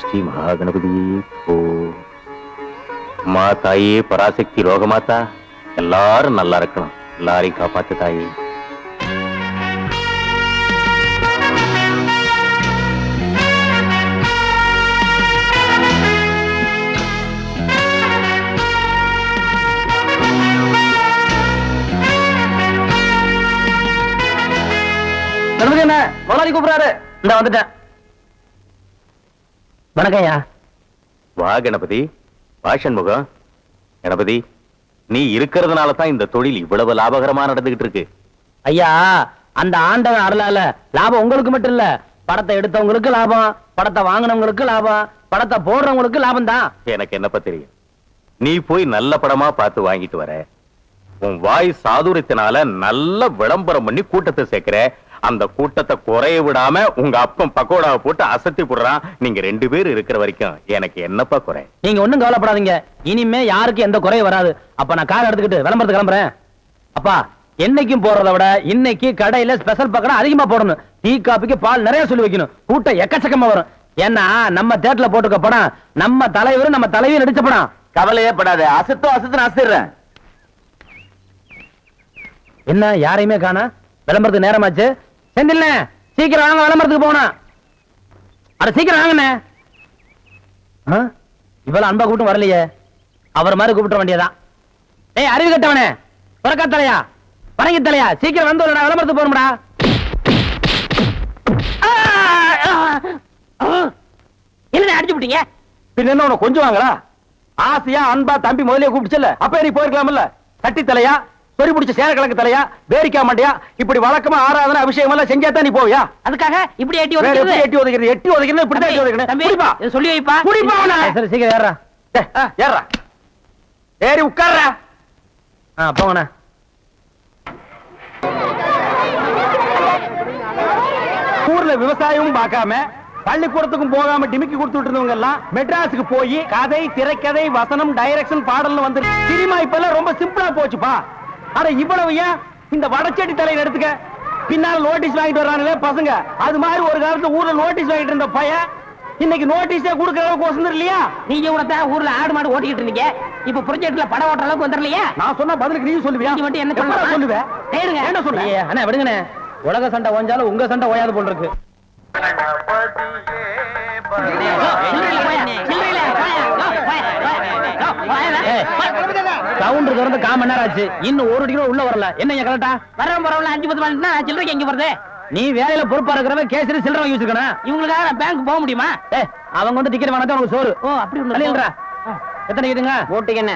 ஸ்ரீ மகாகணபதியே ஓ. மா தாயே பராசக்தி ரோகமாத்தா, எல்லாரும் நல்லா இருக்கணும், எல்லாரையும் காப்பாத்து தாயே. கணபதி என்ன முதலாளி கூப்பிடுறாரு. இந்த வந்துட்டேன். வணக்கம்யா. வா கணபதி, வா சண்முகம். கணபதி, நீ இருக்கிறதுனால தான் இந்த தொழில் இவ்வளவு லாபகரமா நடந்துகிட்டு இருக்கு. ஐயா, அந்த ஆண்டவன் அருளால லாபம் உங்களுக்கு மட்டும் இல்ல, படத்தை எடுத்தவங்களுக்கு லாபம், படத்தை வாங்கினவங்களுக்கு லாபம், படத்தை போடுறவங்களுக்கு லாபம் தான். எனக்கு என்னப்பா தெரியும், நீ போய் நல்ல படமா பார்த்து வாங்கிட்டு வர, உன் வாய் சாதுரியத்தினால நல்ல விளம்பரம் பண்ணி கூட்டத்தை சேர்க்கிற, அந்த கூட்டத்தை குறைய விடாம உங்க அப்பன் பக்கோடாவை போட்டு அசத்தி போடுறான். நீங்க 2 பேர் இருக்கிற வரைக்கும் எனக்கு என்னப்பா குறை? நீங்க ஒண்ணும் கவலைப்படாதீங்க, இனிமே யாருக்கும் எந்த குறையும் வராது. அப்ப நான் கார் எடுத்துக்கிட்டு விளம்பரத்துக்கு கிளம்புறேன். அப்பா, என்னைக்கும் போறதை விட இன்னைக்கு கடையில ஸ்பெஷல் பக்கடா அதிகமா போடணும். டீ காபிக்கு பால் நிறைய சொல்லி வைக்கணும், கூட்டம் எக்கச்சக்கமா வரும். ஏன்னா நம்ம தியேட்டர்ல போட்டுக்க படம் நம்ம தலைவரும் நம்ம தலைவியும் நடிச்ச படம். கவலையே படாத, அசத்துன்னு அசத்திடுறேன். என்ன யாரையுமே காணா? விளம்பரத்துக்கு நேரமாச்சு. செந்தில்ல சீக்கிரம் வாங்க, விளம்பரத்துக்கு போகணும். அட சீக்கிரம் வாங்கண்ணே. இவ்வளவு அன்பா கூட்டம் வரலையே, அவர் மாதிரி கூப்பிட்ட வேண்டியதான். ஏய் அறிவு கட்டவனே, புறக்கா தலையா, பறங்கி தலையா, சீக்கிரம் வந்து விளம்பரத்துக்கு போகணும்டா. என்ன அடிச்சு விட்டீங்க? பின்ன என்ன உனக்கு கொஞ்சம் வாங்களா? ஆசையா அன்பா தம்பி முதலே கூப்பிடுச்சல, அப்ப நீ போயிருக்கலாம்ல. கட்டி தலையா, சொறி பிடிச்ச சேரக்கிழங்கு தலையா, பேரிக்கா மாட்டியா, இப்படி வழக்கமா ஆராதனை அபிஷேகம் எல்லாம் செஞ்சாதான் நீ போவியா? அதுக்காக இப்படி எட்டி ஒதுக்கிறது? எட்டி ஒதுக்கிறது இப்படி தான் எட்டி ஒதுக்கணும். குடிப்பா, சொல்லி வைப்பா. குடிப்பா. சரி சீக்கிரம் ஏறா. ஏறா, ஏறி உட்கார்றா. போங்கண்ணா. ஊர்ல விவசாயமும் பார்க்காம பள்ளிக்கூடத்துக்கும் போகாம டிமிக்கி கொடுத்துட்டு இருந்தவங்க எல்லாம் மெட்ராஸுக்கு போய் கதை, திரைக்கதை, வசனம், டைரக்ஷன், பாடல்னு வந்து சினிமா இப்ப எல்லாம் ரொம்ப சிம்பிளா போச்சுப்பா. அட இவ்வளவு ஏன் இந்த வடச்செட்டி தலையை எடுத்துக்க, பின்னால நோட்டீஸ் வாங்கிட்டு வர்றாங்களே பசங்க, அது மாதிரி ஒரு காலத்துல ஊர்ல நோட்டீஸ் வாங்கிட்டு இருந்த பையன் இன்னைக்கு நோட்டீஸே கொடுக்கற அளவுக்கு வசந்தர் இல்லையா? நீங்க கூட ஊர்ல ஆடு மாடு ஓட்டிட்டு இருந்தீங்க, இப்ப ப்ராஜெக்ட்ல படம் ஓட்டுற அளவுக்கு வந்துடலையா? நான் சொன்ன பதிலுக்கு நீ சொல்லுவியா? நீ மட்டும் என்ன சொல்லுவேன்? என்ன சொல்லுங்க அண்ணா, விடுங்கண்ணே. உலக சண்டை ஓஞ்சாலும் உங்க சண்டை ஓயாது போல் இருக்கு. கவுண்டர் திறந்து 1/4 மணி நேரம் ஆச்சு, இன்னும் 1 டிக்கெட் உள்ள வரல. என்ன கரெக்டா வரவன் போறவங்க 5-10 மணினா சில்லறைக்கு எங்க வருது? நீ வேலையில பொறுப்பா இருக்கிறவன் கேசரி சில்லறை வாங்கி வச்சிருக்கணும். இவங்களுக்காக பேங்க் போக முடியுமா? அவங்க வந்து டிக்கெட் வாங்கினா உங்களுக்கு சோறு. ஓ அப்படி இல்லைன்றா. எத்தனை டிக்கெட்டுங்க போட்டுங்க? என்ன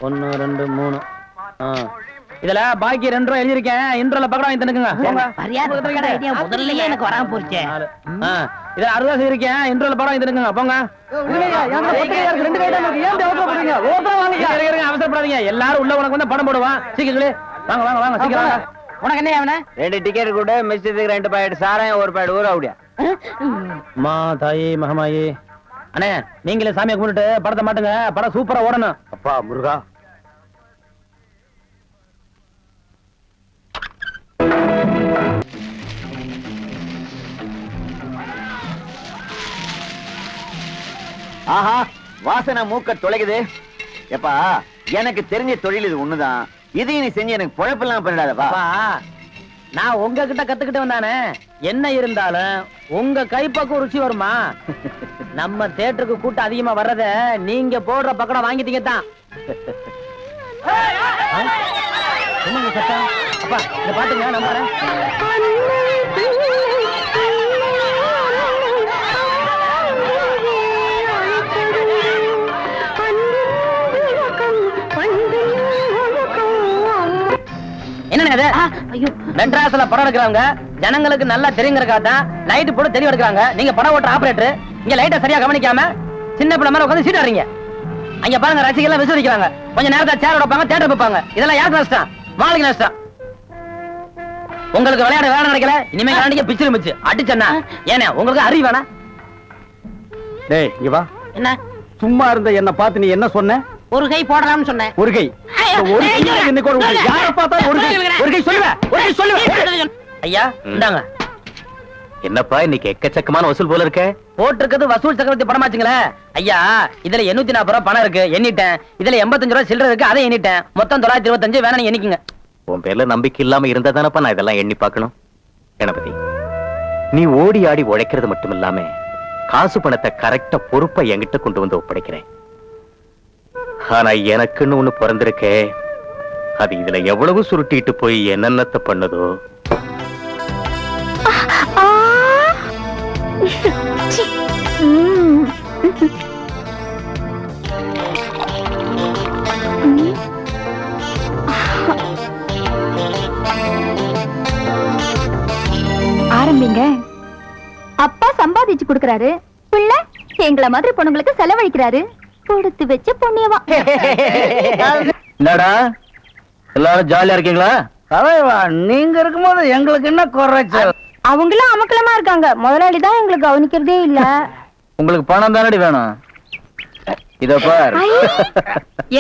1 2 3. இதுல பாக்கி 2 ரூபாய் எழுதிருக்கேன். இன்ட்ரோல பக்கடா வாங்கி தந்துக்குங்க. முதல்லயே எனக்கு வராம போச்சு. இது 60 இருக்கேன். இன்ட்ரோல படம் வாங்கி தந்துக்குங்க. போங்க. அவசரப்படாதீங்க, எல்லாரும் உள்ள உனக்கு வந்து படம் போடுவான். சீக்கிரம் வாங்க வாங்க வாங்க சீக்கிரம் வாங்க. உனக்கு என்ன அவன 2 டிக்கெட் கூட மிஸ்டேக் 2 பாக்கெட் சாராயம் 1 பாக்கெட் ஊற அப்படியா? மா தாயி மகமாயி. அண்ணே நீங்களே சாமியை கும்பிட்டு படத்தை மாட்டுங்க, படம் சூப்பரா ஓடணும். அப்பா முருகா. ஆஹா, வாசனை மூக்க தொலைக்குது. எப்பா, எனக்கு தெரிஞ்ச தொழில் இது ஒண்ணுதான். இதையும் நீ செஞ்சு எனக்கு பொழப்பெல்லாம் பண்ணிடாதப்பா. நான் உங்ககிட்ட கத்துக்கிட்டு வந்தானே, என்ன இருந்தாலும் உங்க கைப்பக்கம் ருச்சி வருமா? நம்ம தியேட்டருக்கு கூட்டம் அதிகமா வர்றத நீங்க போடுற பக்கடம் வாங்கிட்டீங்க தான். என்னங்க சத்தம்? அப்பா இத பாத்துங்க, நான் வரேன். என்னது மெட்ராஸ்ல படம் எடுக்கிறாங்க, ஜனங்களுக்கு நல்லா தெரியுங்கிறக்காதான் லைட் போட்டு தெரிய எடுக்கிறாங்க. நீங்க படம் ஓட்டுற ஆபரேட்டர் இங்க லைட்டை சரியா கவனிக்காம சின்ன பிள்ளை மாதிரி உட்காந்து சீட் ஆடுறீங்க. அங்க பாருங்க ரசிகர்கள் விசுவலிக்கிறாங்க, கொஞ்ச நேரத்தை சேர் வைப்பாங்க, தியேட்டர் வைப்பாங்க. இதெல்லாம் யாருக்கு நஷ்டம்? மாளுக்கு நஷ்டம். உங்களுக்கு விளையாட வேலை நடக்கல, இனிமே கண்டிப்பா பிச்சிரு மிச்சு அடிச்சேன்னா ஏன்னா உங்களுக்கு அறிவு வேணா? டேய் இங்க வா. என்ன சும்மா இருந்த என்ன பார்த்து நீ என்ன சொன்ன? ஒரு கை போடலாம்னு சொன்னேன். ஒரு கை யார பார்த்தா ஒரு கை சொல்லுவேன். ஐயா இந்தாங்க. என்னப்பா இன்னைக்கு எக்கச்சக்கமான வசூல் போல இருக்க? போட்டிருக்கிறது வசூல் சக்கரவர்த்தி பணமாச்சுங்களே ஐயா. இதுல 840 ரூபாய் பணம் இருக்கு, எண்ணிட்டேன். இதுல 85 ரூபாய் சில்லறை இருக்கு, அதை எண்ணிட்டேன். மொத்தம் 925. வேணா நீங்க எண்ணிக்குங்க. உன் பேர்ல நம்பிக்கை இல்லாம இருந்தா தானப்பா நான் இதெல்லாம் எண்ணி பார்க்கணும். கணபதி, நீ ஓடி ஆடி உழைக்கிறது மட்டும் இல்லாம காசு பணத்தை கரெக்டா பொறுப்பா என்கிட்ட கொண்டு வந்து ஒப்படைக்கிறேன். ஆனா எனக்குன்னு ஒண்ணு பிறந்திருக்கே, அது இதுல எவ்வளவு சுருட்டிட்டு போய் என்னென்னத்தை பண்ணுதோ. ஆரம்பிங்க. அப்பா சம்பாதிச்சு கொடுக்கறாரு, பிள்ளை எங்கள மாதிரி பொண்ணுங்களுக்கு செலவழிக்கிறாரு. கொடுத்து வச்ச புண்ணியவா. என்னடா எல்லாரும் ஜாலியா இருக்கீங்களா? தலைவா, நீங்க இருக்கும்போது எங்களுக்கு என்ன குறைச்சல்? அவங்களும் அமக்கலமா இருக்காங்க. முதலாளி தான் எங்களுக்கு கவனிக்கிறதே இல்ல. உங்களுக்கு பணம் தானடி வேணும். இத பார்.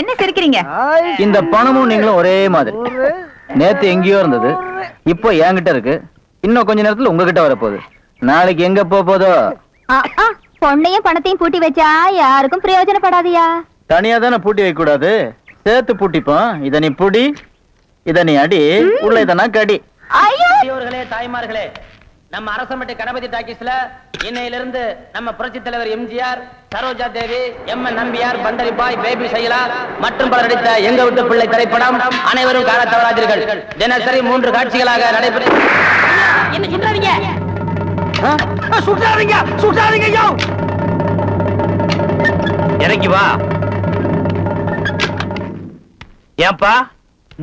என்ன சிரிக்கிறீங்க? இந்த பணமும் நீங்களும் ஒரே மாதிரி. நேத்து எங்கேயோ இருந்தது, இப்போ என்கிட்ட இருக்கு. இன்னும் கொஞ்ச நேரத்துல உங்ககிட்ட வரப்போகுது. நாளைக்கு எங்க போதோ? பொண்ணையும் பணத்தையும் பூட்டி வச்சா யாருக்கும் பிரயோஜனப்படாதியா. தனியா தானே பூட்டி வைக்க கூடாது, சேர்த்து பூட்டிப்போம். இத நீ புடி, இத நீ அடி, உள்ள இதனா கடி. ஐயோர்களே, தாய்மார்களே, நம்ம அரசமட்டை கணபதி டாக்கீஸ்ல இன்னையிலிருந்து நம்ம புரட்சி தலைவர் எம்ஜிஆர், சரோஜா தேவி, எம்.என். நம்பியார், பண்டரி பாய், பேபி சைலா மற்றும் பலர் நடித்த எங்க வீட்டு பிள்ளை திரைப்படம் அனைவரும் காண தவறாதீர்கள். தினசரி 3 காட்சிகளாக நடைபெறும். என்ன சுட்டாதீங்க, சுட்டாதீங்க, சுட்டாதீங்க. இறங்கி வா. ஏன்பா,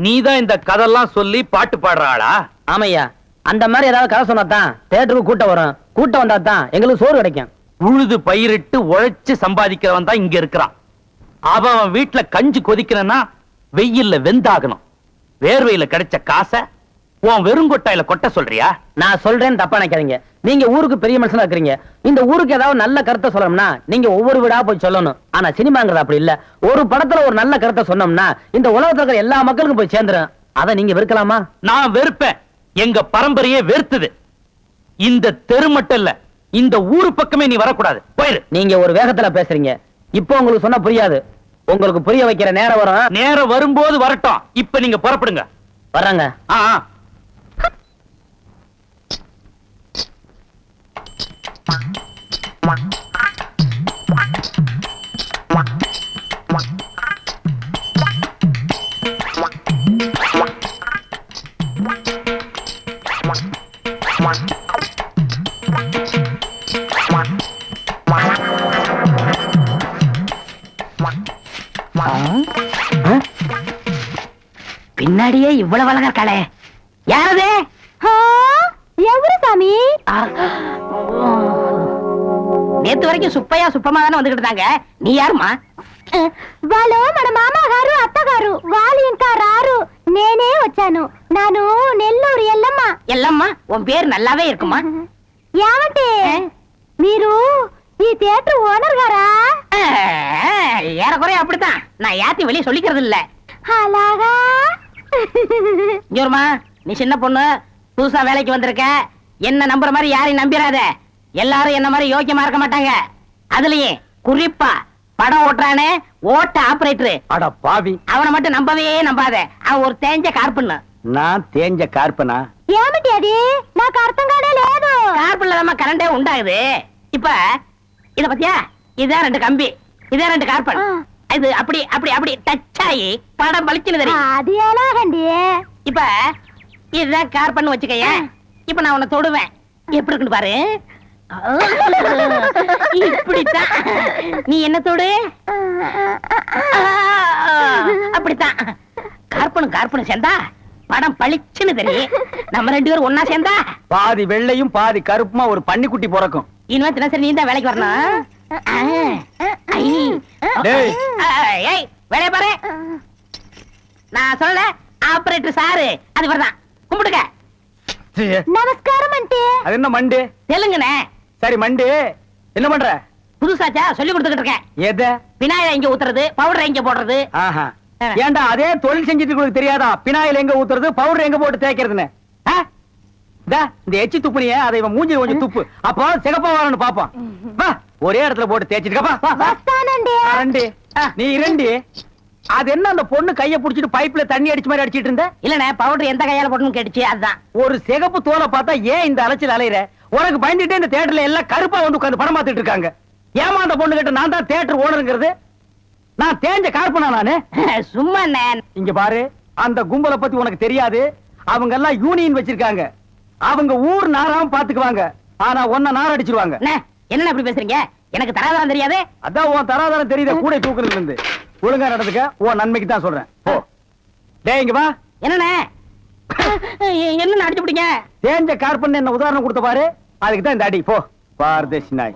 நீதான் இந்த கதெல்லாம் சொல்லி பாட்டு பாடுற ஆளா? ஆமையா, அந்த மாதிரி ஏதாவது கதை சொன்னாதான் தியேட்டருக்கு கூட்டம் வரும். கூட்டம் வந்தா தான் எங்களுக்கு சோறு கிடைக்கும். உழுது பயிரிட்டு உழைச்சு சம்பாதிக்கிறவன் தான் இங்க இருக்கிறான். அவன் வீட்டுல கஞ்சி கொதிக்கணும்னா வெயில்ல வெந்தாகணும். வேர்வையில கிடைச்ச காசை உன் வெறுங்கொட்டாயில கொட்ட சொல்றியா? நான் சொல்றேன்னு தப்பா நினைக்காதீங்க. நீங்க ஊருக்கு பெரிய மனுஷனா இருக்கிறீங்க. இந்த ஊருக்கு ஏதாவது நல்ல கருத்தை சொல்லணும்னா நீங்க ஒவ்வொரு வீடா போய் சொல்லணும். ஆனா சினிமாங்கிறது அப்படி இல்ல. ஒரு படத்துல ஒரு நல்ல கருத்தை சொன்னோம்னா இந்த உலகத்துல இருக்கிற எல்லா மக்களுக்கும் போய் சேர்ந்துரும். அதை நீங்க வெறுக்கலாமா? நான் வெறுப்பேன். எங்க பரம்பரையே வெறுத்துது. இந்த தெரு மட்டும் இல்ல, இந்த ஊரு பக்கமே நீ வரக்கூடாது. போயிரு. நீங்க ஒரு வேகத்துல பேசுறீங்க. இப்போ உங்களுக்கு சொன்னா புரியாது. உங்களுக்கு புரிய வைக்கிற நேரம் வரும். நேரம் வரும்போது வரட்டும். இப்ப நீங்க புறப்படுங்க. வர்றாங்க. ஆ ஆ. பின்னாடியே இவ்வளவு அழகா இருக்காளே, யாரது? எவரு சாமி? நேத்து வரைக்கும் சுப்பையா சுப்பமா தானே வந்துகிட்டு இருந்தாங்க. நீ யாருமா? వాళ్ళు మన మామగారు అత్తగారు వాళ్ళు ఇంకా రారు. నేనే వచ్చాను. నాను నెల్లూరు ఎల్లమ్మ. எல்லம்மா, உன் பேர் நல்லாவே இருக்குமா? ఏమంటే మీరు ఈ థియేటర్ ఓనర్ గారా? ஏறக்குறைய அப்படித்தான். நான் யாத்தையும் வெளியே சொல்லிக்கிறது இல்ல. అలాగా? ஜோர்மா, நீ சின்ன பொண்ணு, புதுசா வேலைக்கு வந்திருக்க. என்ன நம்புற மாதிரி யாரையும் நம்பிராத. எல்லாரும் என்ன மாதிரி யோக்கியமா இருக்க மாட்டாங்க. அதுலயும் குறிப்பா படம் ஓட்டுறானே ஓட்ட ஆபரேட்டர், அட பாவி, அவனை மட்டும் நம்பவே நம்பாத. அவன் ஒரு தேஞ்ச கார்பன். நான் தேஞ்ச கார்பனா? ఏమిటి అది? నాకు అర్థం కానే లేదు. கார்பன்ல தான் கரண்டே உண்டாகுது. இப்ப இத பத்தியா, இதான் 2 கம்பி, இதான் 2 கார்பன். இது அப்படி அப்படி அப்படி டச் ஆகி படம் பளிச்சுன்னு தெரியும். అది ఎలాగండి? இப்ப இதுதான் கார்பன் வச்சுக்கய. இப்ப நான் உன்னை தொடுவேன், எப்படி இருக்குன்னு பாரு. இப்படித்தான். நீ என்ன தொடு, அப்படித்தான். கார்பனும் கார்பனும் சேர்ந்தா படம் பளிச்சுன்னு தெரியும். நம்ம 2 பேரும் ஒன்னா சேர்ந்தா பாதி வெள்ளையும் பாதி கருப்புமா ஒரு பன்னிக்குட்டி பிறக்கும். இனிமே தினசரி நீ தான் வேலைக்கு வரணும். டேய். ஏய், வேலைய பாரு. நான் சொல்ல ஆபரேட்டர் சாரு அது வரதான். கும்பிடுங்க. நமஸ்காரம் అంటే அது என்ன மண்டு? தெலுங்குனே. சரி மண்டு, என்ன பண்ற? புதுசாச்சா சொல்லி கொடுத்துக்கிட்டு இருக்கேன். எத? விநாயகர் எங்க ஊத்துறது, பவுடர் எங்க போடுறது. ஆஹா. ஏண்டா அதே தொழில் செஞ்சுட்டு உங்களுக்கு தெரியாதா? பினாயில் எங்க ஊத்துறது, பவுடர் எங்க போட்டு தேய்க்கிறதுன்னு? இந்த எச்சி துப்புனிய அதை இவன் மூஞ்சி கொஞ்சம் துப்பு அப்போ சிகப்பா வரணும் பாப்பான் வா ஒரே இடத்துல போட்டு தேய்ச்சிட்டு வஸ்தானண்டி நீ இரண்டி அது என்ன அந்த பொண்ணு கைய புடிச்சிட்டு பைப்ல தண்ணி அடிச்ச மாதிரி அடிச்சிட்டு இருந்த இல்லண்ணே பவுடர் எந்த கையால போடணும்னு கேட்டுச்சு அதுதான். ஒரு சிகப்பு தோலை பார்த்தா ஏன் இந்த அலைச்சல் அலையிற உனக்கு பயந்துட்டே இந்த தியேட்டர்ல எல்லாம் கருப்பா வந்து உட்கார்ந்து படம் பார்த்துட்டு இருக்காங்க ஏமா அந்த பொண்ணு கிட்ட நான் தான் தியேட்டர் ஓனருங்கிறது நான் தேஞ்ச கார்பனா நானு சும்மா அண்ணே. இங்க பாரு அந்த கும்பலை பத்தி உனக்கு தெரியாது அவங்க எல்லாம் யூனியன் வச்சிருக்காங்க அவங்க ஊர் நாராம பாத்துக்குவாங்க ஆனா ஒன்ன நார் அடிச்சிருவாங்க அண்ணே, என்ன இப்படி பேசுறீங்க? எனக்கு தராதரம் தெரியாது. அதான் உன் தராதரம் தெரியுத கூட தூக்குறதுல இருந்து ஒழுங்கா நடந்துக்க உன் நன்மைக்கு தான் சொல்றேன் போ டேய் இங்க வா என்னண்ணே என்ன அடிச்சு பிடிங்க? தேஞ்ச கார்பன் என்ன உதாரணம் கொடுத்த பாரு அதுக்கு தான் இந்த அடி போ பாரதேசி நாய்